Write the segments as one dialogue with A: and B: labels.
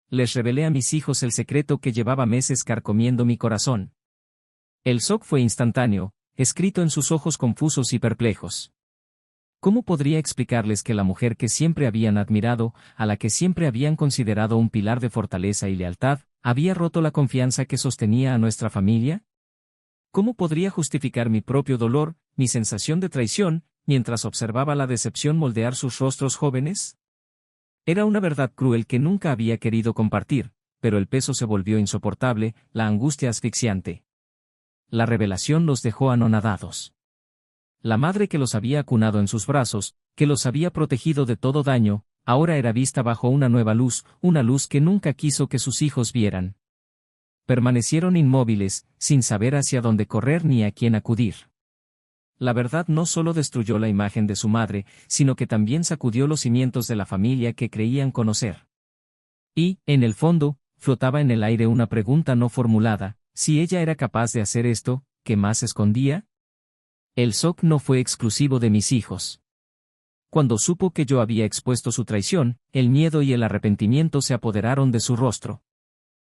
A: Les revelé a mis hijos el secreto que llevaba meses carcomiendo mi corazón. El shock fue instantáneo, escrito en sus ojos confusos y perplejos. ¿Cómo podría explicarles que la mujer que siempre habían admirado, a la que siempre habían considerado un pilar de fortaleza y lealtad, había roto la confianza que sostenía a nuestra familia? ¿Cómo podría justificar mi propio dolor, mi sensación de traición, mientras observaba la decepción moldear sus rostros jóvenes? Era una verdad cruel que nunca había querido compartir, pero el peso se volvió insoportable, la angustia asfixiante. La revelación los dejó anonadados. La madre que los había acunado en sus brazos, que los había protegido de todo daño, ahora era vista bajo una nueva luz, una luz que nunca quiso que sus hijos vieran. Permanecieron inmóviles, sin saber hacia dónde correr ni a quién acudir. La verdad no solo destruyó la imagen de su madre, sino que también sacudió los cimientos de la familia que creían conocer. Y, en el fondo, flotaba en el aire una pregunta no formulada: si ella era capaz de hacer esto, ¿qué más escondía? El shock no fue exclusivo de mis hijos. Cuando supo que yo había expuesto su traición, el miedo y el arrepentimiento se apoderaron de su rostro.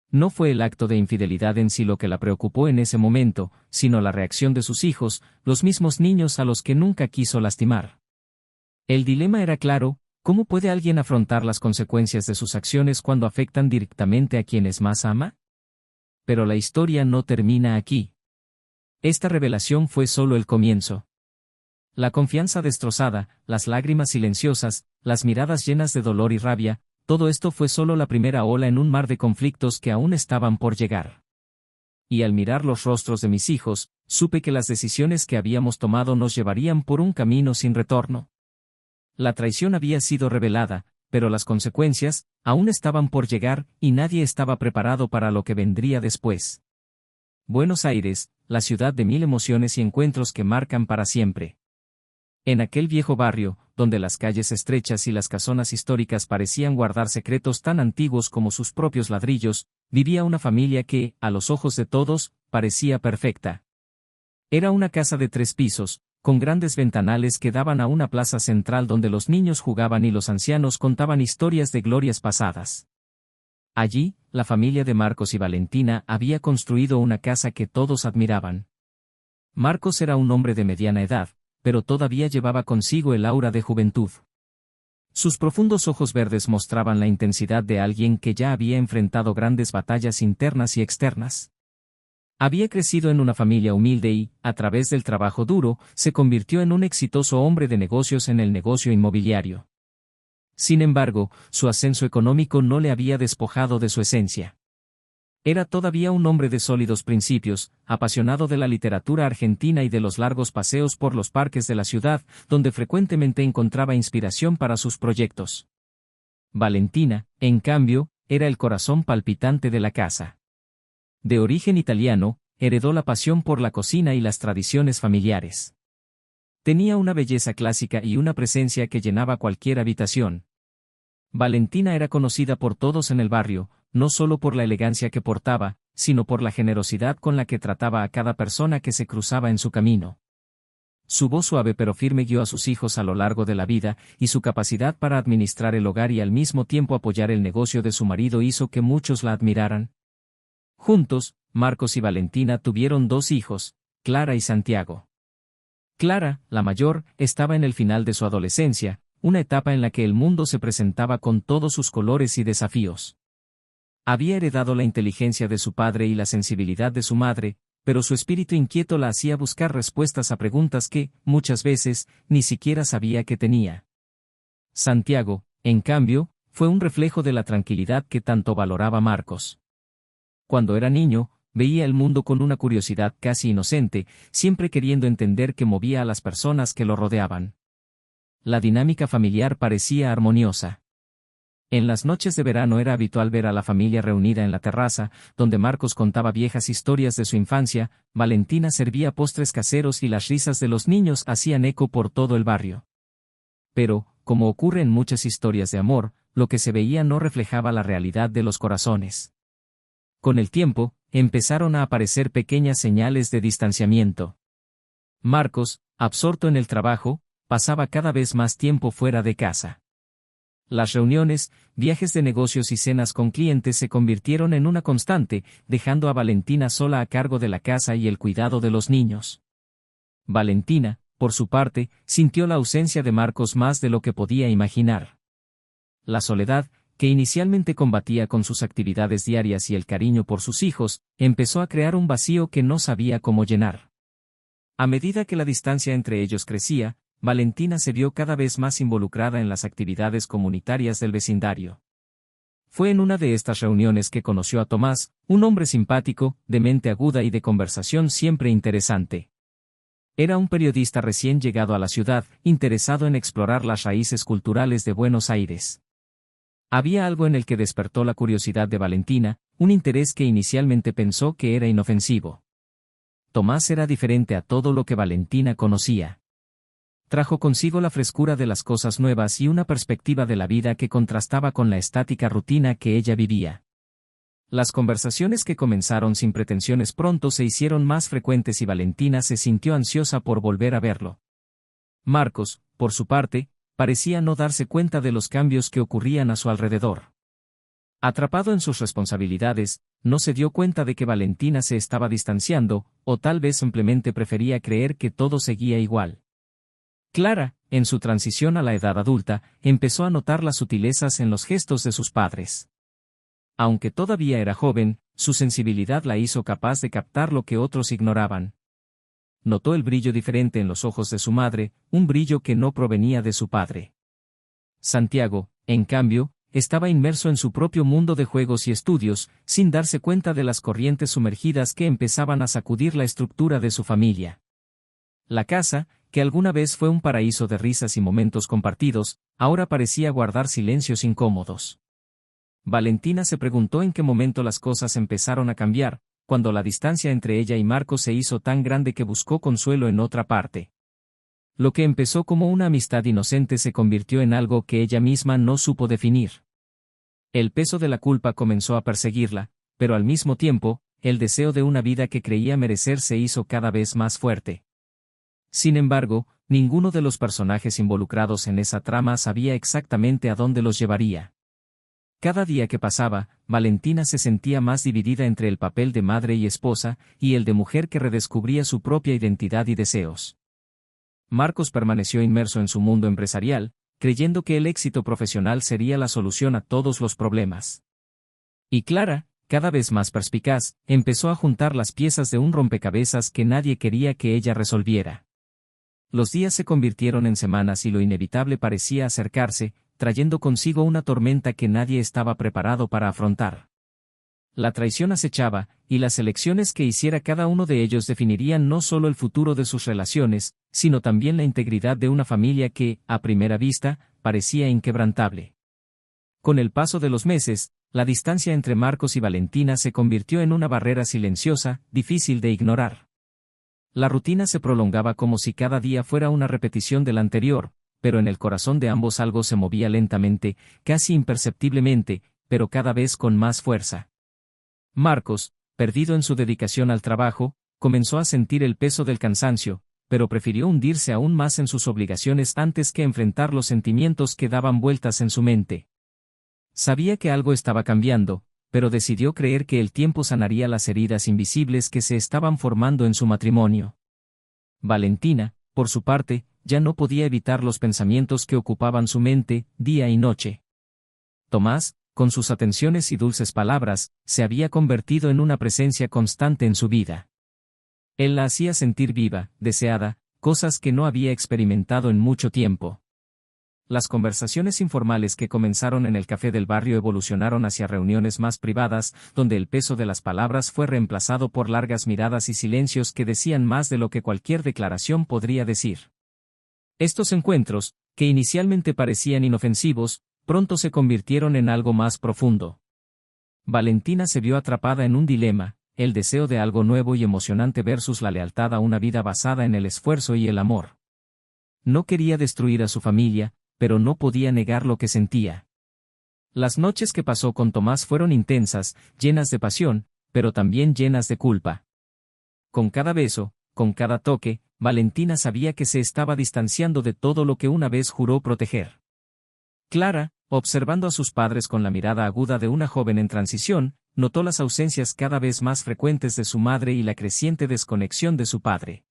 A: No fue el acto de infidelidad en sí lo que la preocupó en ese momento, sino la reacción de sus hijos, los mismos niños a los que nunca quiso lastimar. El dilema era claro: ¿cómo puede alguien afrontar las consecuencias de sus acciones cuando afectan directamente a quienes más ama? Pero la historia no termina aquí. Esta revelación fue solo el comienzo. La confianza destrozada, las lágrimas silenciosas, las miradas llenas de dolor y rabia, todo esto fue solo la primera ola en un mar de conflictos que aún estaban por llegar. Y al mirar los rostros de mis hijos, supe que las decisiones que habíamos tomado nos llevarían por un camino sin retorno. La traición había sido revelada, pero las consecuencias aún estaban por llegar, y nadie estaba preparado para lo que vendría después. Buenos Aires, la ciudad de mil emociones y encuentros que marcan para siempre. En aquel viejo barrio, donde las calles estrechas y las casonas históricas parecían guardar secretos tan antiguos como sus propios ladrillos, vivía una familia que, a los ojos de todos, parecía perfecta. Era una casa de 3 pisos, con grandes ventanales que daban a una plaza central donde los niños jugaban y los ancianos contaban historias de glorias pasadas. Allí, la familia de Marcos y Valentina había construido una casa que todos admiraban. Marcos era un hombre de mediana edad, pero todavía llevaba consigo el aura de juventud. Sus profundos ojos verdes mostraban la intensidad de alguien que ya había enfrentado grandes batallas internas y externas. Había crecido en una familia humilde y, a través del trabajo duro, se convirtió en un exitoso hombre de negocios en el negocio inmobiliario. Sin embargo, su ascenso económico no le había despojado de su esencia. Era todavía un hombre de sólidos principios, apasionado de la literatura argentina y de los largos paseos por los parques de la ciudad, donde frecuentemente encontraba inspiración para sus proyectos. Valentina, en cambio, era el corazón palpitante de la casa. De origen italiano, heredó la pasión por la cocina y las tradiciones familiares. Tenía una belleza clásica y una presencia que llenaba cualquier habitación. Valentina era conocida por todos en el barrio, no solo por la elegancia que portaba, sino por la generosidad con la que trataba a cada persona que se cruzaba en su camino. Su voz suave pero firme guió a sus hijos a lo largo de la vida, y su capacidad para administrar el hogar y al mismo tiempo apoyar el negocio de su marido hizo que muchos la admiraran. Juntos, Marcos y Valentina tuvieron 2 hijos, Clara y Santiago. Clara, la mayor, estaba en el final de su adolescencia, una etapa en la que el mundo se presentaba con todos sus colores y desafíos. Había heredado la inteligencia de su padre y la sensibilidad de su madre, pero su espíritu inquieto la hacía buscar respuestas a preguntas que, muchas veces, ni siquiera sabía que tenía. Santiago, en cambio, fue un reflejo de la tranquilidad que tanto valoraba Marcos. Cuando era niño, veía el mundo con una curiosidad casi inocente, siempre queriendo entender qué movía a las personas que lo rodeaban. La dinámica familiar parecía armoniosa. En las noches de verano era habitual ver a la familia reunida en la terraza, donde Marcos contaba viejas historias de su infancia, Valentina servía postres caseros y las risas de los niños hacían eco por todo el barrio. Pero, como ocurre en muchas historias de amor, lo que se veía no reflejaba la realidad de los corazones. Con el tiempo, empezaron a aparecer pequeñas señales de distanciamiento. Marcos, absorto en el trabajo, pasaba cada vez más tiempo fuera de casa. Las reuniones, viajes de negocios y cenas con clientes se convirtieron en una constante, dejando a Valentina sola a cargo de la casa y el cuidado de los niños. Valentina, por su parte, sintió la ausencia de Marcos más de lo que podía imaginar. La soledad, que inicialmente combatía con sus actividades diarias y el cariño por sus hijos, empezó a crear un vacío que no sabía cómo llenar. A medida que la distancia entre ellos crecía, Valentina se vio cada vez más involucrada en las actividades comunitarias del vecindario. Fue en una de estas reuniones que conoció a Tomás, un hombre simpático, de mente aguda y de conversación siempre interesante. Era un periodista recién llegado a la ciudad, interesado en explorar las raíces culturales de Buenos Aires. Había algo en el que despertó la curiosidad de Valentina, un interés que inicialmente pensó que era inofensivo. Tomás era diferente a todo lo que Valentina conocía. Trajo consigo la frescura de las cosas nuevas y una perspectiva de la vida que contrastaba con la estática rutina que ella vivía. Las conversaciones que comenzaron sin pretensiones pronto se hicieron más frecuentes y Valentina se sintió ansiosa por volver a verlo. Marcos, por su parte, parecía no darse cuenta de los cambios que ocurrían a su alrededor. Atrapado en sus responsabilidades, no se dio cuenta de que Valentina se estaba distanciando, o tal vez simplemente prefería creer que todo seguía igual. Clara, en su transición a la edad adulta, empezó a notar las sutilezas en los gestos de sus padres. Aunque todavía era joven, su sensibilidad la hizo capaz de captar lo que otros ignoraban. Notó el brillo diferente en los ojos de su madre, un brillo que no provenía de su padre. Santiago, en cambio, estaba inmerso en su propio mundo de juegos y estudios, sin darse cuenta de las corrientes sumergidas que empezaban a sacudir la estructura de su familia. La casa, que alguna vez fue un paraíso de risas y momentos compartidos, ahora parecía guardar silencios incómodos. Valentina se preguntó en qué momento las cosas empezaron a cambiar, cuando la distancia entre ella y Marcos se hizo tan grande que buscó consuelo en otra parte. Lo que empezó como una amistad inocente se convirtió en algo que ella misma no supo definir. El peso de la culpa comenzó a perseguirla, pero al mismo tiempo, el deseo de una vida que creía merecer se hizo cada vez más fuerte. Sin embargo, ninguno de los personajes involucrados en esa trama sabía exactamente a dónde los llevaría. Cada día que pasaba, Valentina se sentía más dividida entre el papel de madre y esposa, y el de mujer que redescubría su propia identidad y deseos. Marcos permaneció inmerso en su mundo empresarial, creyendo que el éxito profesional sería la solución a todos los problemas. Y Clara, cada vez más perspicaz, empezó a juntar las piezas de un rompecabezas que nadie quería que ella resolviera. Los días se convirtieron en semanas y lo inevitable parecía acercarse, trayendo consigo una tormenta que nadie estaba preparado para afrontar. La traición acechaba, y las elecciones que hiciera cada uno de ellos definirían no solo el futuro de sus relaciones, sino también la integridad de una familia que, a primera vista, parecía inquebrantable. Con el paso de los meses, la distancia entre Marcos y Valentina se convirtió en una barrera silenciosa, difícil de ignorar. La rutina se prolongaba como si cada día fuera una repetición del anterior, pero en el corazón de ambos algo se movía lentamente, casi imperceptiblemente, pero cada vez con más fuerza. Marcos, perdido en su dedicación al trabajo, comenzó a sentir el peso del cansancio, pero prefirió hundirse aún más en sus obligaciones antes que enfrentar los sentimientos que daban vueltas en su mente. Sabía que algo estaba cambiando, pero decidió creer que el tiempo sanaría las heridas invisibles que se estaban formando en su matrimonio. Valentina, por su parte, ya no podía evitar los pensamientos que ocupaban su mente, día y noche. Tomás, con sus atenciones y dulces palabras, se había convertido en una presencia constante en su vida. Él la hacía sentir viva, deseada, cosas que no había experimentado en mucho tiempo. Las conversaciones informales que comenzaron en el café del barrio evolucionaron hacia reuniones más privadas, donde el peso de las palabras fue reemplazado por largas miradas y silencios que decían más de lo que cualquier declaración podría decir. Estos encuentros, que inicialmente parecían inofensivos, pronto se convirtieron en algo más profundo. Valentina se vio atrapada en un dilema, el deseo de algo nuevo y emocionante versus la lealtad a una vida basada en el esfuerzo y el amor. No quería destruir a su familia, pero no podía negar lo que sentía. Las noches que pasó con Tomás fueron intensas, llenas de pasión, pero también llenas de culpa. Con cada beso, con cada toque, Valentina sabía que se estaba distanciando de todo lo que una vez juró proteger. Clara, observando a sus padres con la mirada aguda de una joven en transición, notó las ausencias cada vez más frecuentes de su madre y la creciente desconexión de su padre.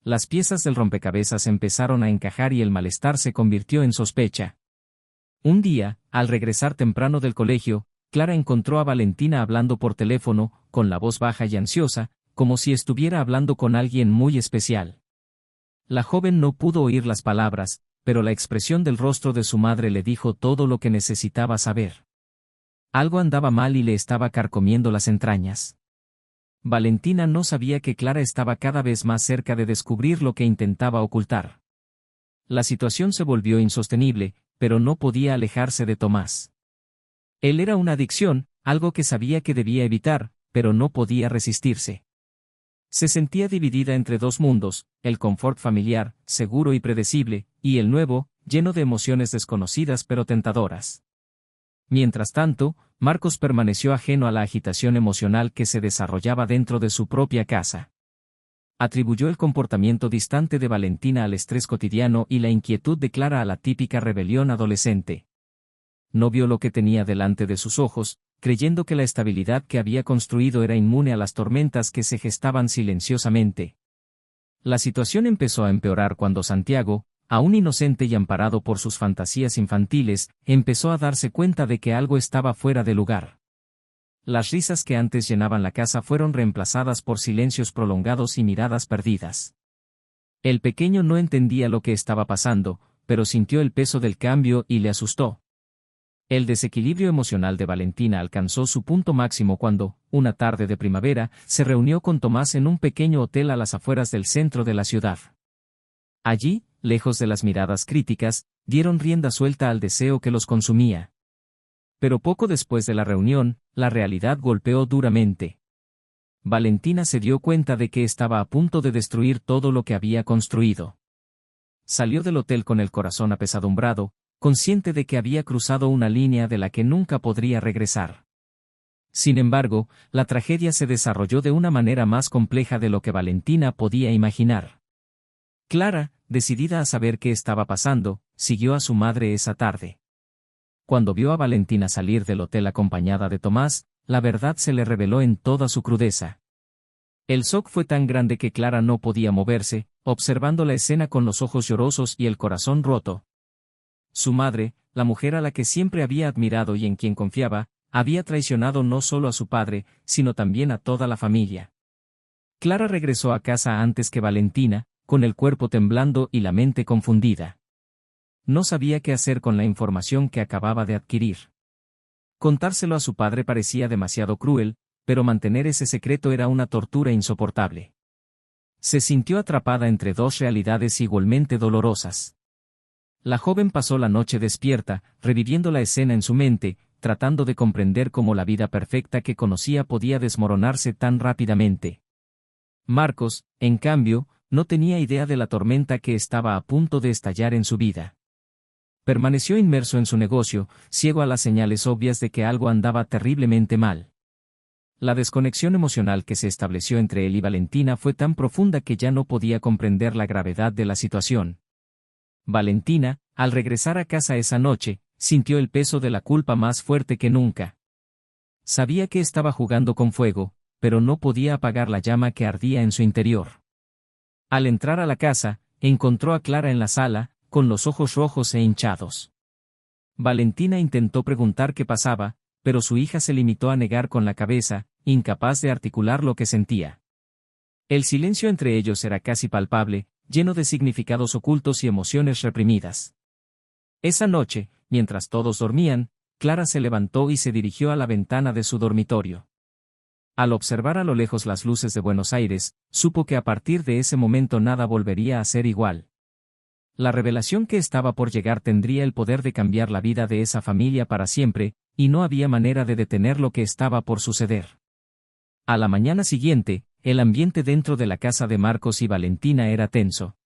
A: Las piezas del rompecabezas empezaron a encajar y el malestar se convirtió en sospecha. Un día, al regresar temprano del colegio, Clara encontró a Valentina hablando por teléfono, con la voz baja y ansiosa, como si estuviera hablando con alguien muy especial. La joven no pudo oír las palabras, pero la expresión del rostro de su madre le dijo todo lo que necesitaba saber. Algo andaba mal y le estaba carcomiendo las entrañas. Valentina no sabía que Clara estaba cada vez más cerca de descubrir lo que intentaba ocultar. La situación se volvió insostenible, pero no podía alejarse de Tomás. Él era una adicción, algo que sabía que debía evitar, pero no podía resistirse. Se sentía dividida entre dos mundos, el confort familiar, seguro y predecible, y el nuevo, lleno de emociones desconocidas pero tentadoras. Mientras tanto, Marcos permaneció ajeno a la agitación emocional que se desarrollaba dentro de su propia casa. Atribuyó el comportamiento distante de Valentina al estrés cotidiano y la inquietud de Clara a la típica rebelión adolescente. No vio lo que tenía delante de sus ojos, creyendo que la estabilidad que había construido era inmune a las tormentas que se gestaban silenciosamente. La situación empezó a empeorar cuando Santiago, aún inocente y amparado por sus fantasías infantiles, empezó a darse cuenta de que algo estaba fuera de lugar. Las risas que antes llenaban la casa fueron reemplazadas por silencios prolongados y miradas perdidas. El pequeño no entendía lo que estaba pasando, pero sintió el peso del cambio y le asustó. El desequilibrio emocional de Valentina alcanzó su punto máximo cuando, una tarde de primavera, se reunió con Tomás en un pequeño hotel a las afueras del centro de la ciudad. Allí, lejos de las miradas críticas, dieron rienda suelta al deseo que los consumía. Pero poco después de la reunión, la realidad golpeó duramente. Valentina se dio cuenta de que estaba a punto de destruir todo lo que había construido. Salió del hotel con el corazón apesadumbrado, consciente de que había cruzado una línea de la que nunca podría regresar. Sin embargo, la tragedia se desarrolló de una manera más compleja de lo que Valentina podía imaginar. Clara, decidida a saber qué estaba pasando, siguió a su madre esa tarde. Cuando vio a Valentina salir del hotel acompañada de Tomás, la verdad se le reveló en toda su crudeza. El shock fue tan grande que Clara no podía moverse, observando la escena con los ojos llorosos y el corazón roto. Su madre, la mujer a la que siempre había admirado y en quien confiaba, había traicionado no solo a su padre, sino también a toda la familia. Clara regresó a casa antes que Valentina, con el cuerpo temblando y la mente confundida. No sabía qué hacer con la información que acababa de adquirir. Contárselo a su padre parecía demasiado cruel, pero mantener ese secreto era una tortura insoportable. Se sintió atrapada entre dos realidades igualmente dolorosas. La joven pasó la noche despierta, reviviendo la escena en su mente, tratando de comprender cómo la vida perfecta que conocía podía desmoronarse tan rápidamente. Marcos, en cambio, no tenía idea de la tormenta que estaba a punto de estallar en su vida. Permaneció inmerso en su negocio, ciego a las señales obvias de que algo andaba terriblemente mal. La desconexión emocional que se estableció entre él y Valentina fue tan profunda que ya no podía comprender la gravedad de la situación. Valentina, al regresar a casa esa noche, sintió el peso de la culpa más fuerte que nunca. Sabía que estaba jugando con fuego, pero no podía apagar la llama que ardía en su interior. Al entrar a la casa, encontró a Clara en la sala, con los ojos rojos e hinchados. Valentina intentó preguntar qué pasaba, pero su hija se limitó a negar con la cabeza, incapaz de articular lo que sentía. El silencio entre ellos era casi palpable, lleno de significados ocultos y emociones reprimidas. Esa noche, mientras todos dormían, Clara se levantó y se dirigió a la ventana de su dormitorio. Al observar a lo lejos las luces de Buenos Aires, supo que a partir de ese momento nada volvería a ser igual. La revelación que estaba por llegar tendría el poder de cambiar la vida de esa familia para siempre, y no había manera de detener lo que estaba por suceder. A la mañana siguiente, el ambiente dentro de la casa de Marcos y Valentina era tenso.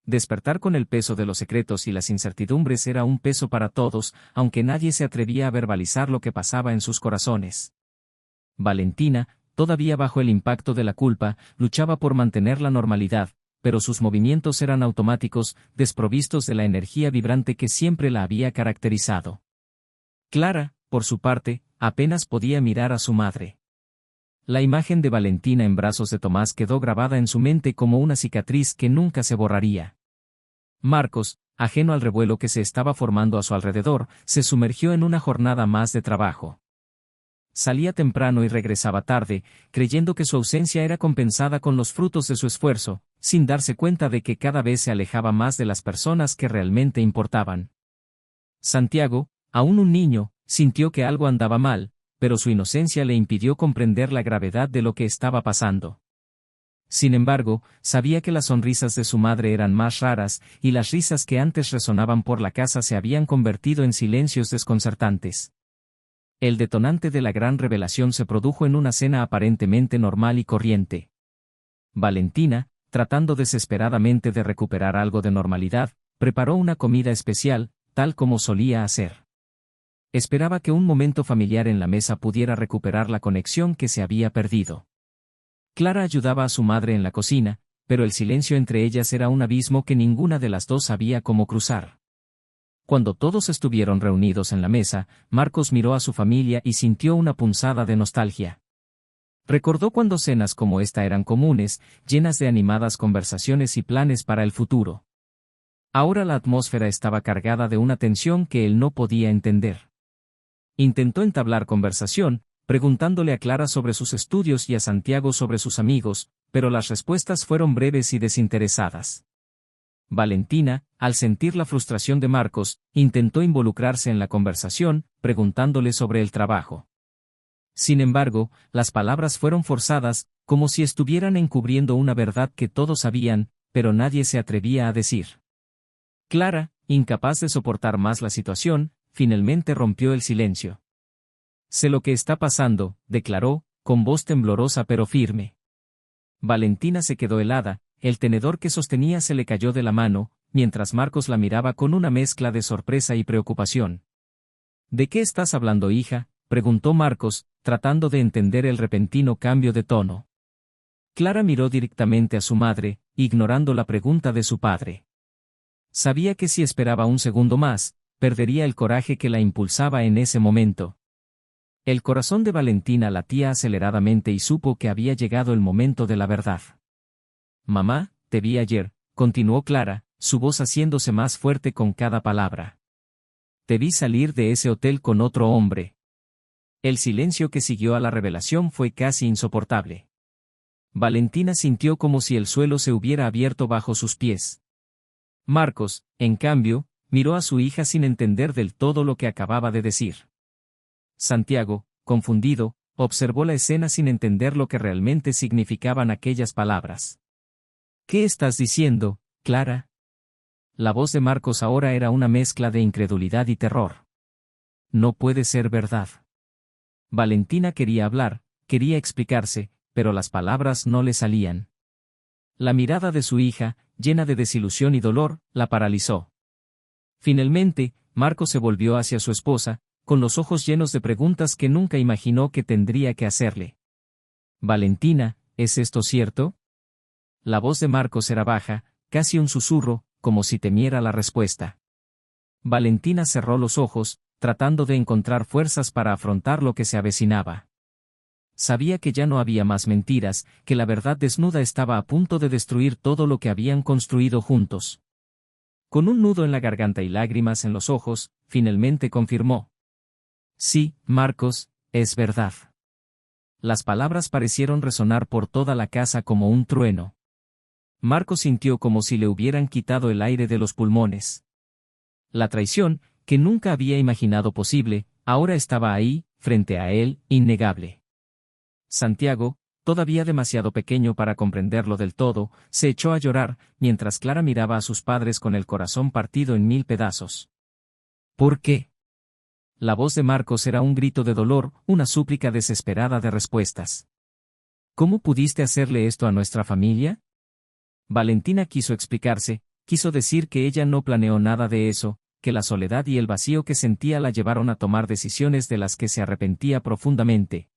A: Despertar con el peso de los secretos y las incertidumbres era un peso para todos, aunque nadie se atrevía a verbalizar lo que pasaba en sus corazones. Valentina, todavía bajo el impacto de la culpa, luchaba por mantener la normalidad, pero sus movimientos eran automáticos, desprovistos de la energía vibrante que siempre la había caracterizado. Clara, por su parte, apenas podía mirar a su madre. La imagen de Valentina en brazos de Tomás quedó grabada en su mente como una cicatriz que nunca se borraría. Marcos, ajeno al revuelo que se estaba formando a su alrededor, se sumergió en una jornada más de trabajo. Salía temprano y regresaba tarde, creyendo que su ausencia era compensada con los frutos de su esfuerzo, sin darse cuenta de que cada vez se alejaba más de las personas que realmente importaban. Santiago, aún un niño, sintió que algo andaba mal, pero su inocencia le impidió comprender la gravedad de lo que estaba pasando. Sin embargo, sabía que las sonrisas de su madre eran más raras, y las risas que antes resonaban por la casa se habían convertido en silencios desconcertantes. El detonante de la gran revelación se produjo en una cena aparentemente normal y corriente. Valentina, tratando desesperadamente de recuperar algo de normalidad, preparó una comida especial, tal como solía hacer. Esperaba que un momento familiar en la mesa pudiera recuperar la conexión que se había perdido. Clara ayudaba a su madre en la cocina, pero el silencio entre ellas era un abismo que ninguna de las dos sabía cómo cruzar. Cuando todos estuvieron reunidos en la mesa, Marcos miró a su familia y sintió una punzada de nostalgia. Recordó cuando cenas como esta eran comunes, llenas de animadas conversaciones y planes para el futuro. Ahora la atmósfera estaba cargada de una tensión que él no podía entender. Intentó entablar conversación, preguntándole a Clara sobre sus estudios y a Santiago sobre sus amigos, pero las respuestas fueron breves y desinteresadas. Valentina, al sentir la frustración de Marcos, intentó involucrarse en la conversación, preguntándole sobre el trabajo. Sin embargo, las palabras fueron forzadas, como si estuvieran encubriendo una verdad que todos sabían, pero nadie se atrevía a decir. Clara, incapaz de soportar más la situación, finalmente rompió el silencio. «Sé lo que está pasando», declaró, con voz temblorosa pero firme. Valentina se quedó helada, el tenedor que sostenía se le cayó de la mano, mientras Marcos la miraba con una mezcla de sorpresa y preocupación. «¿De qué estás hablando, hija?», preguntó Marcos, tratando de entender el repentino cambio de tono. Clara miró directamente a su madre, ignorando la pregunta de su padre. Sabía que si esperaba un segundo más, perdería el coraje que la impulsaba en ese momento. El corazón de Valentina latía aceleradamente y supo que había llegado el momento de la verdad. «Mamá, te vi ayer», continuó Clara, su voz haciéndose más fuerte con cada palabra. «Te vi salir de ese hotel con otro hombre». El silencio que siguió a la revelación fue casi insoportable. Valentina sintió como si el suelo se hubiera abierto bajo sus pies. Marcos, en cambio, miró a su hija sin entender del todo lo que acababa de decir. Santiago, confundido, observó la escena sin entender lo que realmente significaban aquellas palabras. «¿Qué estás diciendo, Clara?». La voz de Marcos ahora era una mezcla de incredulidad y terror. «No puede ser verdad». Valentina quería hablar, quería explicarse, pero las palabras no le salían. La mirada de su hija, llena de desilusión y dolor, la paralizó. Finalmente, Marcos se volvió hacia su esposa, con los ojos llenos de preguntas que nunca imaginó que tendría que hacerle. «Valentina, ¿es esto cierto?». La voz de Marcos era baja, casi un susurro, como si temiera la respuesta. Valentina cerró los ojos, tratando de encontrar fuerzas para afrontar lo que se avecinaba. Sabía que ya no había más mentiras, que la verdad desnuda estaba a punto de destruir todo lo que habían construido juntos. Con un nudo en la garganta y lágrimas en los ojos, finalmente confirmó. «Sí, Marcos, es verdad». Las palabras parecieron resonar por toda la casa como un trueno. Marcos sintió como si le hubieran quitado el aire de los pulmones. La traición, que nunca había imaginado posible, ahora estaba ahí, frente a él, innegable. Santiago, todavía demasiado pequeño para comprenderlo del todo, se echó a llorar, mientras Clara miraba a sus padres con el corazón partido en 1000 pedazos. «¿Por qué?». La voz de Marcos era un grito de dolor, una súplica desesperada de respuestas. «¿Cómo pudiste hacerle esto a nuestra familia?». Valentina quiso explicarse, quiso decir que ella no planeó nada de eso, que la soledad y el vacío que sentía la llevaron a tomar decisiones de las que se arrepentía profundamente.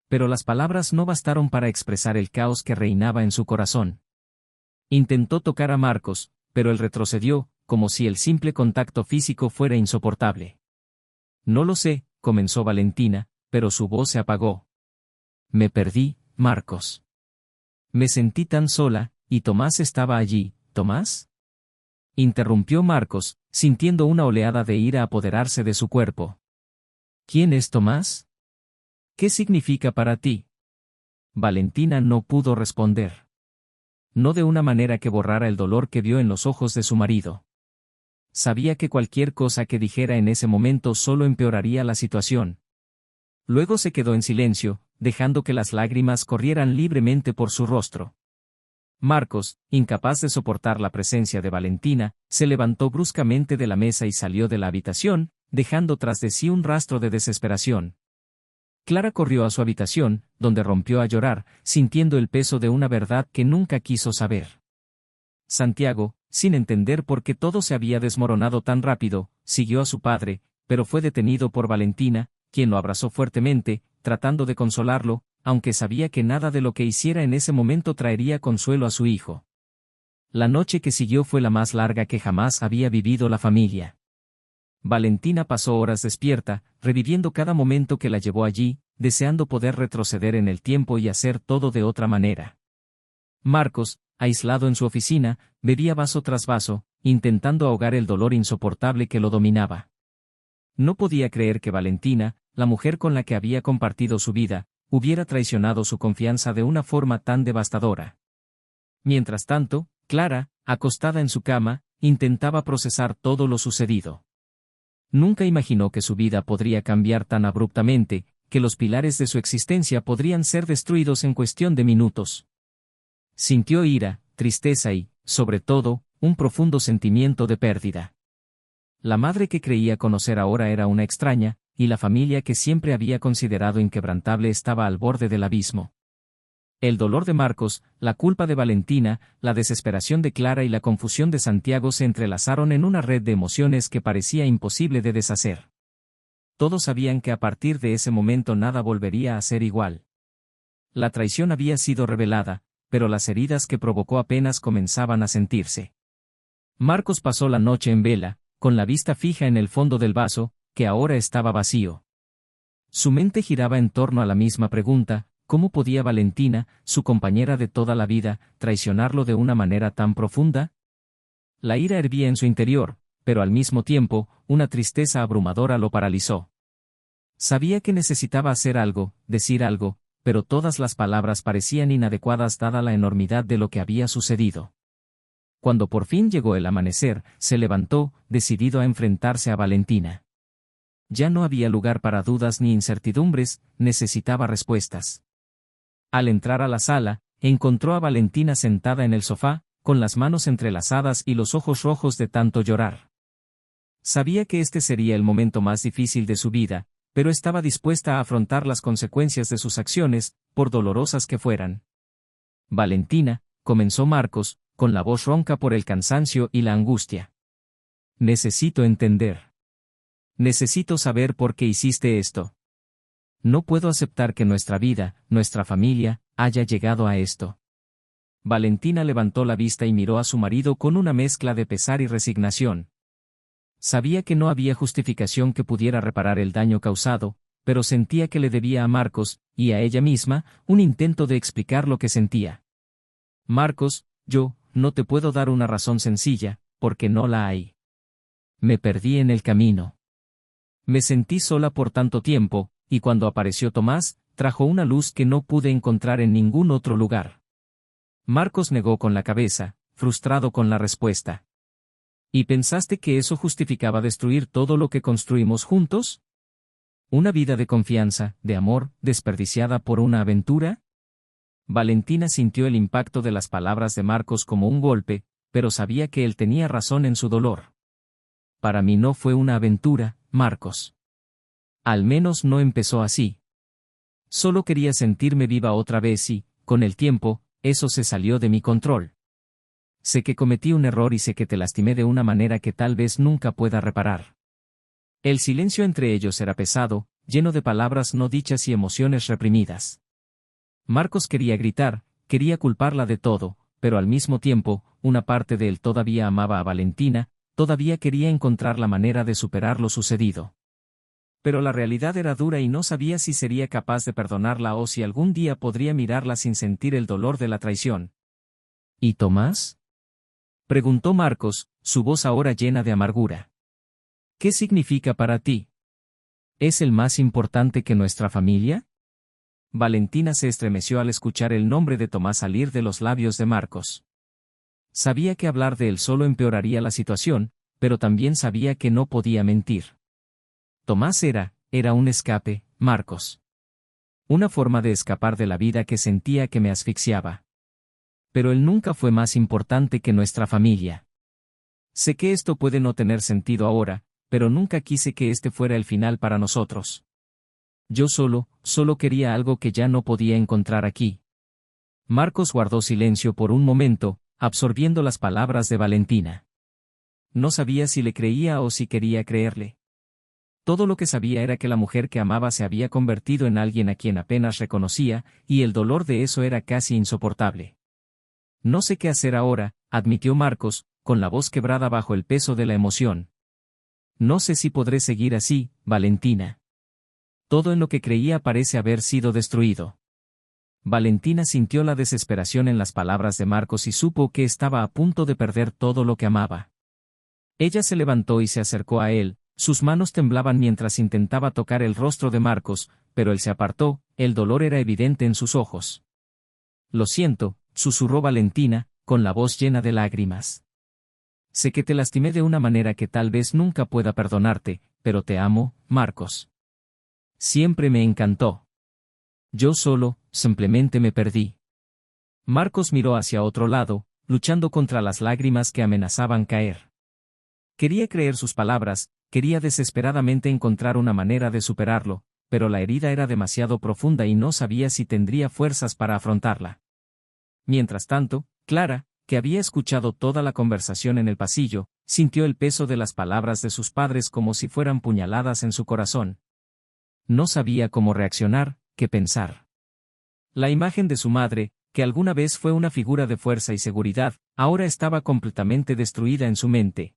A: Pero las palabras no bastaron para expresar el caos que reinaba en su corazón. Intentó tocar a Marcos, pero él retrocedió, como si el simple contacto físico fuera insoportable. No lo sé, comenzó Valentina, pero su voz se apagó. Me perdí, Marcos. Me sentí tan sola, y Tomás estaba allí. ¿Tomás? Interrumpió Marcos, sintiendo una oleada de ira apoderarse de su cuerpo. ¿Quién es Tomás? ¿Qué significa para ti? Valentina no pudo responder. No de una manera que borrara el dolor que vio en los ojos de su marido. Sabía que cualquier cosa que dijera en ese momento solo empeoraría la situación. Luego se quedó en silencio, dejando que las lágrimas corrieran libremente por su rostro. Marcos, incapaz de soportar la presencia de Valentina, se levantó bruscamente de la mesa y salió de la habitación, dejando tras de sí un rastro de desesperación. Clara corrió a su habitación, donde rompió a llorar, sintiendo el peso de una verdad que nunca quiso saber. Santiago, sin entender por qué todo se había desmoronado tan rápido, siguió a su padre, pero fue detenido por Valentina, quien lo abrazó fuertemente, tratando de consolarlo, aunque sabía que nada de lo que hiciera en ese momento traería consuelo a su hijo. La noche que siguió fue la más larga que jamás había vivido la familia. Valentina pasó horas despierta, reviviendo cada momento que la llevó allí, deseando poder retroceder en el tiempo y hacer todo de otra manera. Marcos, aislado en su oficina, bebía vaso tras vaso, intentando ahogar el dolor insoportable que lo dominaba. No podía creer que Valentina, la mujer con la que había compartido su vida, hubiera traicionado su confianza de una forma tan devastadora. Mientras tanto, Clara, acostada en su cama, intentaba procesar todo lo sucedido. Nunca imaginó que su vida podría cambiar tan abruptamente, que los pilares de su existencia podrían ser destruidos en cuestión de minutos. Sintió ira, tristeza y, sobre todo, un profundo sentimiento de pérdida. La madre que creía conocer ahora era una extraña, y la familia que siempre había considerado inquebrantable estaba al borde del abismo. El dolor de Marcos, la culpa de Valentina, la desesperación de Clara y la confusión de Santiago se entrelazaron en una red de emociones que parecía imposible de deshacer. Todos sabían que a partir de ese momento nada volvería a ser igual. La traición había sido revelada, pero las heridas que provocó apenas comenzaban a sentirse. Marcos pasó la noche en vela, con la vista fija en el fondo del vaso, que ahora estaba vacío. Su mente giraba en torno a la misma pregunta: ¿cómo podía Valentina, su compañera de toda la vida, traicionarlo de una manera tan profunda? La ira hervía en su interior, pero al mismo tiempo, una tristeza abrumadora lo paralizó. Sabía que necesitaba hacer algo, decir algo, pero todas las palabras parecían inadecuadas dada la enormidad de lo que había sucedido. Cuando por fin llegó el amanecer, se levantó, decidido a enfrentarse a Valentina. Ya no había lugar para dudas ni incertidumbres, necesitaba respuestas. Al entrar a la sala, encontró a Valentina sentada en el sofá, con las manos entrelazadas y los ojos rojos de tanto llorar. Sabía que este sería el momento más difícil de su vida, pero estaba dispuesta a afrontar las consecuencias de sus acciones, por dolorosas que fueran. Valentina, comenzó Marcos, con la voz ronca por el cansancio y la angustia. Necesito entender. Necesito saber por qué hiciste esto. No puedo aceptar que nuestra vida, nuestra familia, haya llegado a esto. Valentina levantó la vista y miró a su marido con una mezcla de pesar y resignación. Sabía que no había justificación que pudiera reparar el daño causado, pero sentía que le debía a Marcos, y a ella misma, un intento de explicar lo que sentía. Marcos, yo, no te puedo dar una razón sencilla, porque no la hay. Me perdí en el camino. Me sentí sola por tanto tiempo, y cuando apareció Tomás, trajo una luz que no pude encontrar en ningún otro lugar. Marcos negó con la cabeza, frustrado con la respuesta. ¿Y pensaste que eso justificaba destruir todo lo que construimos juntos? ¿Una vida de confianza, de amor, desperdiciada por una aventura? Valentina sintió el impacto de las palabras de Marcos como un golpe, pero sabía que él tenía razón en su dolor. Para mí no fue una aventura, Marcos. Al menos no empezó así. Solo quería sentirme viva otra vez y, con el tiempo, eso se salió de mi control. Sé que cometí un error y sé que te lastimé de una manera que tal vez nunca pueda reparar. El silencio entre ellos era pesado, lleno de palabras no dichas y emociones reprimidas. Marcos quería gritar, quería culparla de todo, pero al mismo tiempo, una parte de él todavía amaba a Valentina, todavía quería encontrar la manera de superar lo sucedido. Pero la realidad era dura y no sabía si sería capaz de perdonarla o si algún día podría mirarla sin sentir el dolor de la traición. ¿Y Tomás? Preguntó Marcos, su voz ahora llena de amargura. ¿Qué significa para ti? ¿Es el más importante que nuestra familia? Valentina se estremeció al escuchar el nombre de Tomás salir de los labios de Marcos. Sabía que hablar de él solo empeoraría la situación, pero también sabía que no podía mentir. Tomás era un escape, Marcos. Una forma de escapar de la vida que sentía que me asfixiaba. Pero él nunca fue más importante que nuestra familia. Sé que esto puede no tener sentido ahora, pero nunca quise que este fuera el final para nosotros. Yo solo quería algo que ya no podía encontrar aquí. Marcos guardó silencio por un momento, absorbiendo las palabras de Valentina. No sabía si le creía o si quería creerle. Todo lo que sabía era que la mujer que amaba se había convertido en alguien a quien apenas reconocía, y el dolor de eso era casi insoportable. No sé qué hacer ahora, admitió Marcos, con la voz quebrada bajo el peso de la emoción. No sé si podré seguir así, Valentina. Todo en lo que creía parece haber sido destruido. Valentina sintió la desesperación en las palabras de Marcos y supo que estaba a punto de perder todo lo que amaba. Ella se levantó y se acercó a él, sus manos temblaban mientras intentaba tocar el rostro de Marcos, pero él se apartó, el dolor era evidente en sus ojos. Lo siento, susurró Valentina, con la voz llena de lágrimas. Sé que te lastimé de una manera que tal vez nunca pueda perdonarte, pero te amo, Marcos. Siempre me encantó. Yo simplemente me perdí. Marcos miró hacia otro lado, luchando contra las lágrimas que amenazaban caer. Quería creer sus palabras, quería desesperadamente encontrar una manera de superarlo, pero la herida era demasiado profunda y no sabía si tendría fuerzas para afrontarla. Mientras tanto, Clara, que había escuchado toda la conversación en el pasillo, sintió el peso de las palabras de sus padres como si fueran puñaladas en su corazón. No sabía cómo reaccionar, qué pensar. La imagen de su madre, que alguna vez fue una figura de fuerza y seguridad, ahora estaba completamente destruida en su mente.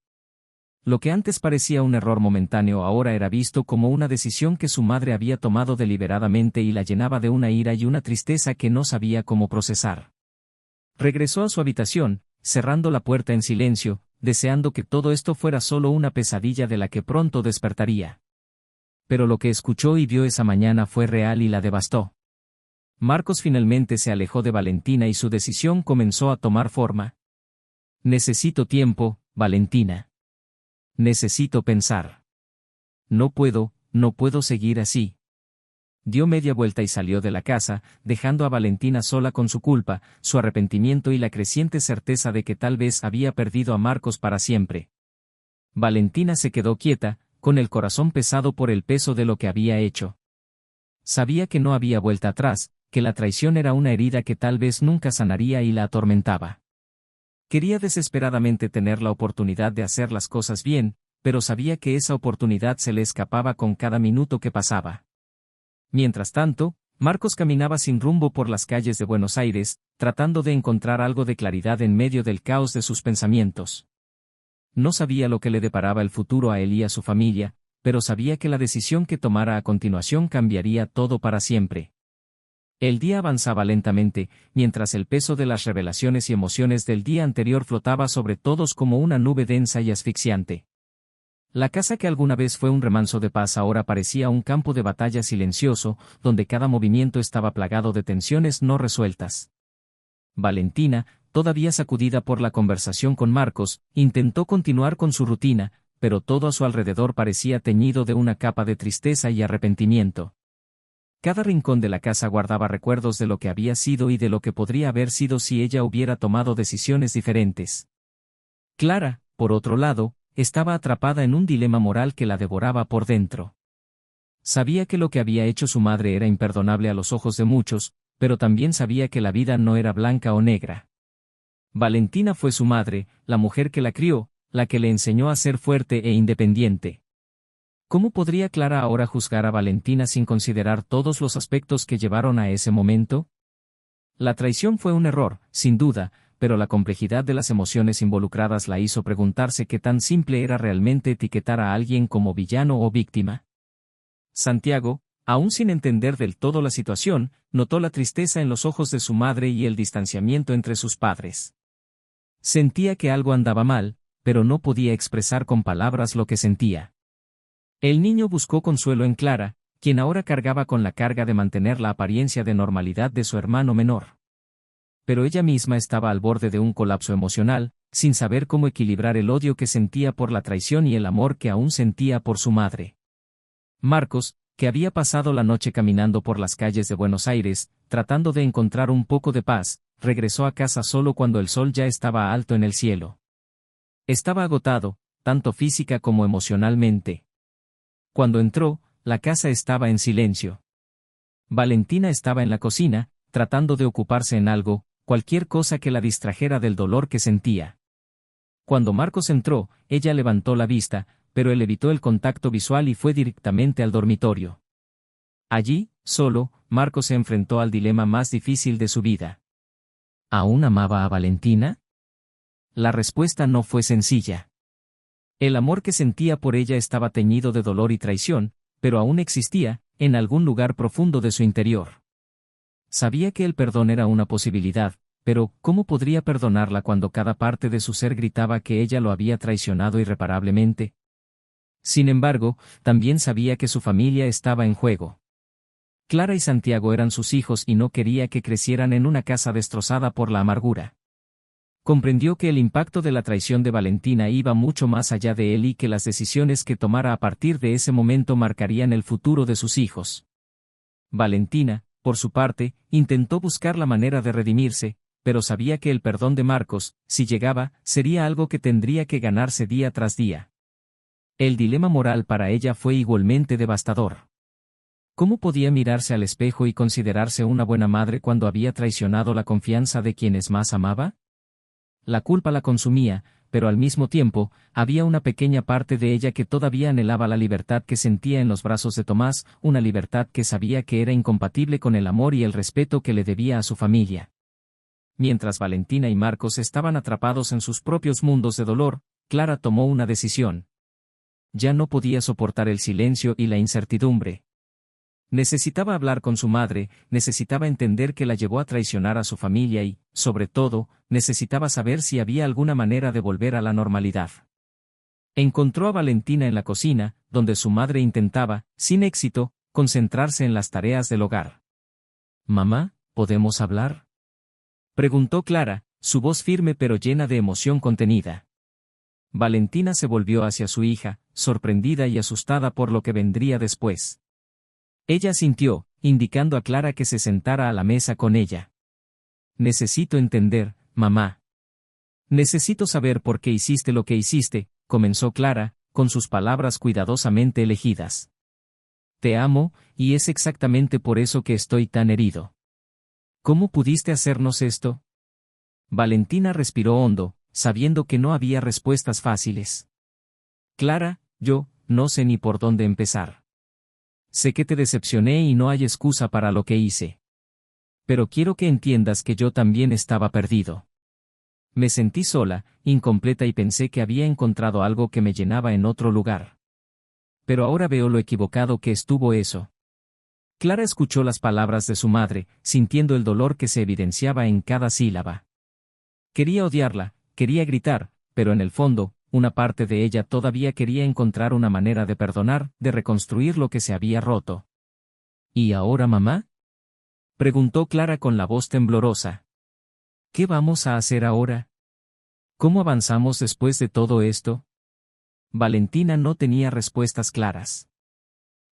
A: Lo que antes parecía un error momentáneo ahora era visto como una decisión que su madre había tomado deliberadamente y la llenaba de una ira y una tristeza que no sabía cómo procesar. Regresó a su habitación, cerrando la puerta en silencio, deseando que todo esto fuera solo una pesadilla de la que pronto despertaría. Pero lo que escuchó y vio esa mañana fue real y la devastó. Marcos finalmente se alejó de Valentina y su decisión comenzó a tomar forma. Necesito tiempo, Valentina. Necesito pensar. No puedo seguir así. Dio media vuelta y salió de la casa, dejando a Valentina sola con su culpa, su arrepentimiento y la creciente certeza de que tal vez había perdido a Marcos para siempre. Valentina se quedó quieta, con el corazón pesado por el peso de lo que había hecho. Sabía que no había vuelta atrás, que la traición era una herida que tal vez nunca sanaría y la atormentaba. Quería desesperadamente tener la oportunidad de hacer las cosas bien, pero sabía que esa oportunidad se le escapaba con cada minuto que pasaba. Mientras tanto, Marcos caminaba sin rumbo por las calles de Buenos Aires, tratando de encontrar algo de claridad en medio del caos de sus pensamientos. No sabía lo que le deparaba el futuro a él y a su familia, pero sabía que la decisión que tomara a continuación cambiaría todo para siempre. El día avanzaba lentamente, mientras el peso de las revelaciones y emociones del día anterior flotaba sobre todos como una nube densa y asfixiante. La casa que alguna vez fue un remanso de paz ahora parecía un campo de batalla silencioso, donde cada movimiento estaba plagado de tensiones no resueltas. Valentina, todavía sacudida por la conversación con Marcos, intentó continuar con su rutina, pero todo a su alrededor parecía teñido de una capa de tristeza y arrepentimiento. Cada rincón de la casa guardaba recuerdos de lo que había sido y de lo que podría haber sido si ella hubiera tomado decisiones diferentes. Clara, por otro lado, estaba atrapada en un dilema moral que la devoraba por dentro. Sabía que lo que había hecho su madre era imperdonable a los ojos de muchos, pero también sabía que la vida no era blanca o negra. Valentina fue su madre, la mujer que la crió, la que le enseñó a ser fuerte e independiente. ¿Cómo podría Clara ahora juzgar a Valentina sin considerar todos los aspectos que llevaron a ese momento? La traición fue un error, sin duda, pero la complejidad de las emociones involucradas la hizo preguntarse qué tan simple era realmente etiquetar a alguien como villano o víctima. Santiago, aún sin entender del todo la situación, notó la tristeza en los ojos de su madre y el distanciamiento entre sus padres. Sentía que algo andaba mal, pero no podía expresar con palabras lo que sentía. El niño buscó consuelo en Clara, quien ahora cargaba con la carga de mantener la apariencia de normalidad de su hermano menor. Pero ella misma estaba al borde de un colapso emocional, sin saber cómo equilibrar el odio que sentía por la traición y el amor que aún sentía por su madre. Marcos, que había pasado la noche caminando por las calles de Buenos Aires, tratando de encontrar un poco de paz, regresó a casa solo cuando el sol ya estaba alto en el cielo. Estaba agotado, tanto física como emocionalmente. Cuando entró, la casa estaba en silencio. Valentina estaba en la cocina, tratando de ocuparse en algo, cualquier cosa que la distrajera del dolor que sentía. Cuando Marcos entró, ella levantó la vista, pero él evitó el contacto visual y fue directamente al dormitorio. Allí, solo, Marcos se enfrentó al dilema más difícil de su vida. ¿Aún amaba a Valentina? La respuesta no fue sencilla. El amor que sentía por ella estaba teñido de dolor y traición, pero aún existía, en algún lugar profundo de su interior. Sabía que el perdón era una posibilidad, pero ¿cómo podría perdonarla cuando cada parte de su ser gritaba que ella lo había traicionado irreparablemente? Sin embargo, también sabía que su familia estaba en juego. Clara y Santiago eran sus hijos y no quería que crecieran en una casa destrozada por la amargura. Comprendió que el impacto de la traición de Valentina iba mucho más allá de él y que las decisiones que tomara a partir de ese momento marcarían el futuro de sus hijos. Valentina, por su parte, intentó buscar la manera de redimirse, pero sabía que el perdón de Marcos, si llegaba, sería algo que tendría que ganarse día tras día. El dilema moral para ella fue igualmente devastador. ¿Cómo podía mirarse al espejo y considerarse una buena madre cuando había traicionado la confianza de quienes más amaba? La culpa la consumía, pero al mismo tiempo, había una pequeña parte de ella que todavía anhelaba la libertad que sentía en los brazos de Tomás, una libertad que sabía que era incompatible con el amor y el respeto que le debía a su familia. Mientras Valentina y Marcos estaban atrapados en sus propios mundos de dolor, Clara tomó una decisión. Ya no podía soportar el silencio y la incertidumbre. Necesitaba hablar con su madre, necesitaba entender que la llevó a traicionar a su familia y, sobre todo, necesitaba saber si había alguna manera de volver a la normalidad. Encontró a Valentina en la cocina, donde su madre intentaba, sin éxito, concentrarse en las tareas del hogar. «Mamá, ¿podemos hablar?», preguntó Clara, su voz firme pero llena de emoción contenida. Valentina se volvió hacia su hija, sorprendida y asustada por lo que vendría después. Ella asintió, indicando a Clara que se sentara a la mesa con ella. «Necesito entender, mamá. Necesito saber por qué hiciste lo que hiciste», comenzó Clara, con sus palabras cuidadosamente elegidas. «Te amo, y es exactamente por eso que estoy tan herido. ¿Cómo pudiste hacernos esto?». Valentina respiró hondo, sabiendo que no había respuestas fáciles. «Clara, yo, no sé ni por dónde empezar. Sé que te decepcioné y no hay excusa para lo que hice. Pero quiero que entiendas que yo también estaba perdido. Me sentí sola, incompleta y pensé que había encontrado algo que me llenaba en otro lugar. Pero ahora veo lo equivocado que estuvo eso». Clara escuchó las palabras de su madre, sintiendo el dolor que se evidenciaba en cada sílaba. Quería odiarla, quería gritar, pero en el fondo, una parte de ella todavía quería encontrar una manera de perdonar, de reconstruir lo que se había roto. «¿Y ahora, mamá?», preguntó Clara con la voz temblorosa. «¿Qué vamos a hacer ahora? ¿Cómo avanzamos después de todo esto?». Valentina no tenía respuestas claras.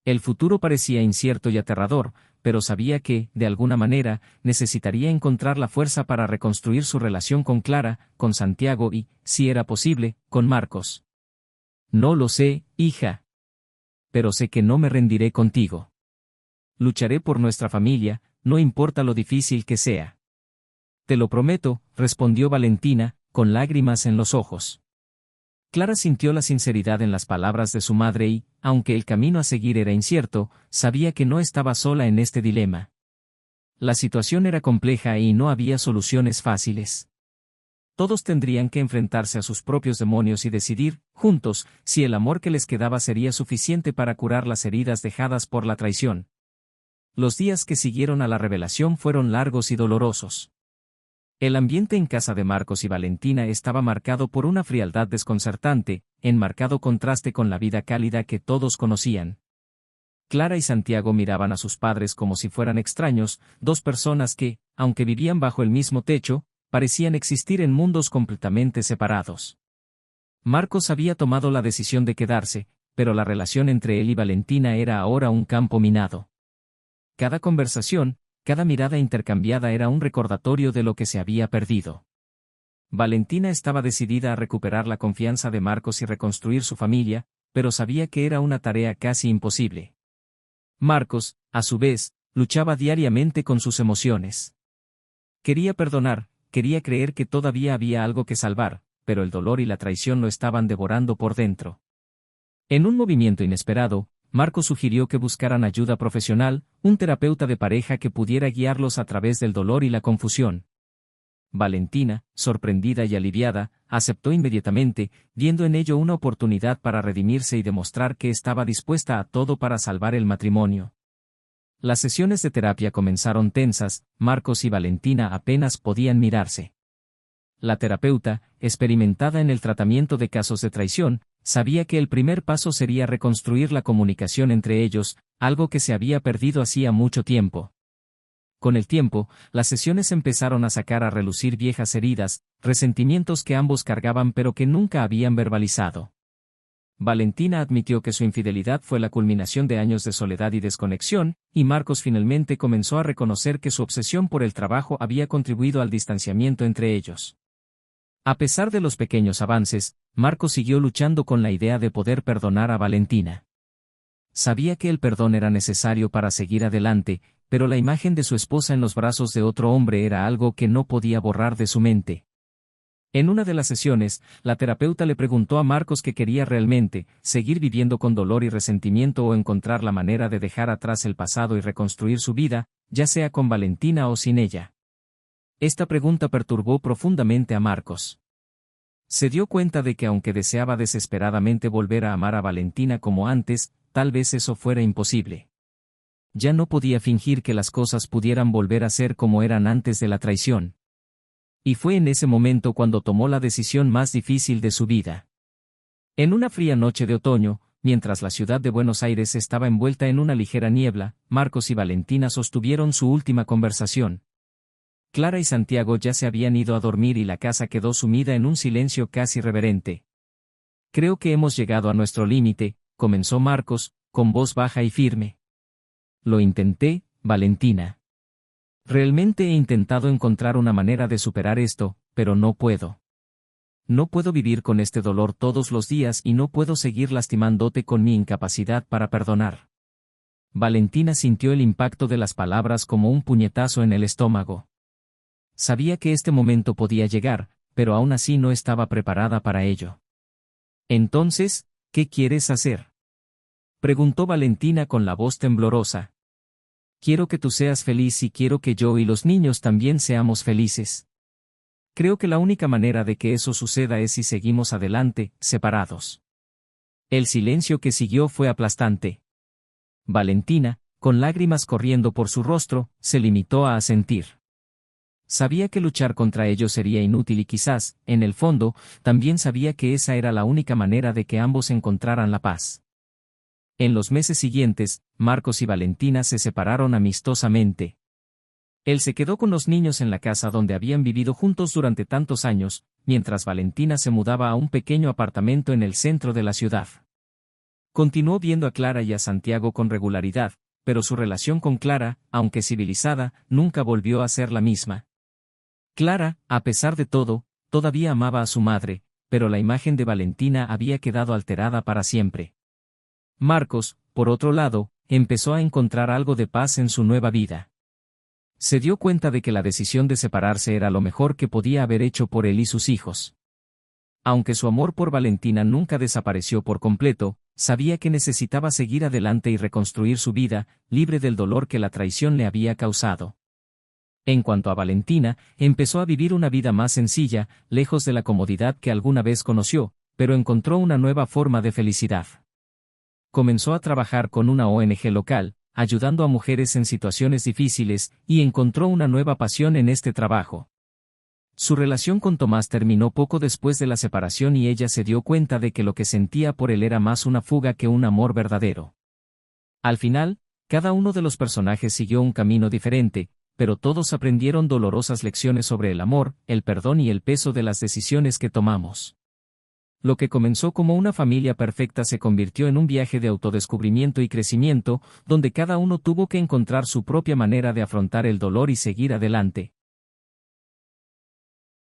A: El futuro parecía incierto y aterrador, pero sabía que, de alguna manera, necesitaría encontrar la fuerza para reconstruir su relación con Clara, con Santiago y, si era posible, con Marcos. «No lo sé, hija. Pero sé que no me rendiré contigo. Lucharé por nuestra familia, no importa lo difícil que sea». «Te lo prometo», respondió Valentina, con lágrimas en los ojos. Clara sintió la sinceridad en las palabras de su madre y, aunque el camino a seguir era incierto, sabía que no estaba sola en este dilema. La situación era compleja y no había soluciones fáciles. todos tendrían que enfrentarse a sus propios demonios y decidir, juntos, si el amor que les quedaba sería suficiente para curar las heridas dejadas por la traición. Los días que siguieron a la revelación fueron largos y dolorosos. El ambiente en casa de Marcos y Valentina estaba marcado por una frialdad desconcertante, en marcado contraste con la vida cálida que todos conocían. Clara y Santiago miraban a sus padres como si fueran extraños, dos personas que, aunque vivían bajo el mismo techo, parecían existir en mundos completamente separados. Marcos había tomado la decisión de quedarse, pero la relación entre él y Valentina era ahora un campo minado. Cada conversación, cada mirada intercambiada era un recordatorio de lo que se había perdido. Valentina estaba decidida a recuperar la confianza de Marcos y reconstruir su familia, pero sabía que era una tarea casi imposible. Marcos, a su vez, luchaba diariamente con sus emociones. Quería perdonar, quería creer que todavía había algo que salvar, pero el dolor y la traición lo estaban devorando por dentro. En un movimiento inesperado, Marcos sugirió que buscaran ayuda profesional, un terapeuta de pareja que pudiera guiarlos a través del dolor y la confusión. Valentina, sorprendida y aliviada, aceptó inmediatamente, viendo en ello una oportunidad para redimirse y demostrar que estaba dispuesta a todo para salvar el matrimonio. Las sesiones de terapia comenzaron tensas, Marcos y Valentina apenas podían mirarse. La terapeuta, experimentada en el tratamiento de casos de traición, sabía que el primer paso sería reconstruir la comunicación entre ellos, algo que se había perdido hacía mucho tiempo. Con el tiempo, las sesiones empezaron a sacar a relucir viejas heridas, resentimientos que ambos cargaban pero que nunca habían verbalizado. Valentina admitió que su infidelidad fue la culminación de años de soledad y desconexión, y Marcos finalmente comenzó a reconocer que su obsesión por el trabajo había contribuido al distanciamiento entre ellos. A pesar de los pequeños avances, Marcos siguió luchando con la idea de poder perdonar a Valentina. Sabía que el perdón era necesario para seguir adelante, pero la imagen de su esposa en los brazos de otro hombre era algo que no podía borrar de su mente. En una de las sesiones, la terapeuta le preguntó a Marcos qué quería realmente, seguir viviendo con dolor y resentimiento o encontrar la manera de dejar atrás el pasado y reconstruir su vida, ya sea con Valentina o sin ella. Esta pregunta perturbó profundamente a Marcos. Se dio cuenta de que aunque deseaba desesperadamente volver a amar a Valentina como antes, tal vez eso fuera imposible. Ya no podía fingir que las cosas pudieran volver a ser como eran antes de la traición. Y fue en ese momento cuando tomó la decisión más difícil de su vida. En una fría noche de otoño, mientras la ciudad de Buenos Aires estaba envuelta en una ligera niebla, Marcos y Valentina sostuvieron su última conversación. Clara y Santiago ya se habían ido a dormir y la casa quedó sumida en un silencio casi reverente. «Creo que hemos llegado a nuestro límite», comenzó Marcos, con voz baja y firme. «Lo intenté, Valentina. Realmente he intentado encontrar una manera de superar esto, pero no puedo. No puedo vivir con este dolor todos los días y no puedo seguir lastimándote con mi incapacidad para perdonar». Valentina sintió el impacto de las palabras como un puñetazo en el estómago. Sabía que este momento podía llegar, pero aún así no estaba preparada para ello. «Entonces, ¿qué quieres hacer?», preguntó Valentina con la voz temblorosa. «Quiero que tú seas feliz y quiero que yo y los niños también seamos felices. Creo que la única manera de que eso suceda es si seguimos adelante, separados». El silencio que siguió fue aplastante. Valentina, con lágrimas corriendo por su rostro, se limitó a asentir. Sabía que luchar contra ellos sería inútil y quizás, en el fondo, también sabía que esa era la única manera de que ambos encontraran la paz. En los meses siguientes, Marcos y Valentina se separaron amistosamente. Él se quedó con los niños en la casa donde habían vivido juntos durante tantos años, mientras Valentina se mudaba a un pequeño apartamento en el centro de la ciudad. Continuó viendo a Clara y a Santiago con regularidad, pero su relación con Clara, aunque civilizada, nunca volvió a ser la misma. Clara, a pesar de todo, todavía amaba a su madre, pero la imagen de Valentina había quedado alterada para siempre. Marcos, por otro lado, empezó a encontrar algo de paz en su nueva vida. Se dio cuenta de que la decisión de separarse era lo mejor que podía haber hecho por él y sus hijos. Aunque su amor por Valentina nunca desapareció por completo, sabía que necesitaba seguir adelante y reconstruir su vida, libre del dolor que la traición le había causado. En cuanto a Valentina, empezó a vivir una vida más sencilla, lejos de la comodidad que alguna vez conoció, pero encontró una nueva forma de felicidad. Comenzó a trabajar con una ONG local, ayudando a mujeres en situaciones difíciles, y encontró una nueva pasión en este trabajo. Su relación con Tomás terminó poco después de la separación y ella se dio cuenta de que lo que sentía por él era más una fuga que un amor verdadero. Al final, cada uno de los personajes siguió un camino diferente, pero todos aprendieron dolorosas lecciones sobre el amor, el perdón y el peso de las decisiones que tomamos. Lo que comenzó como una familia perfecta se convirtió en un viaje de autodescubrimiento y crecimiento, donde cada uno tuvo que encontrar su propia manera de afrontar el dolor y seguir adelante.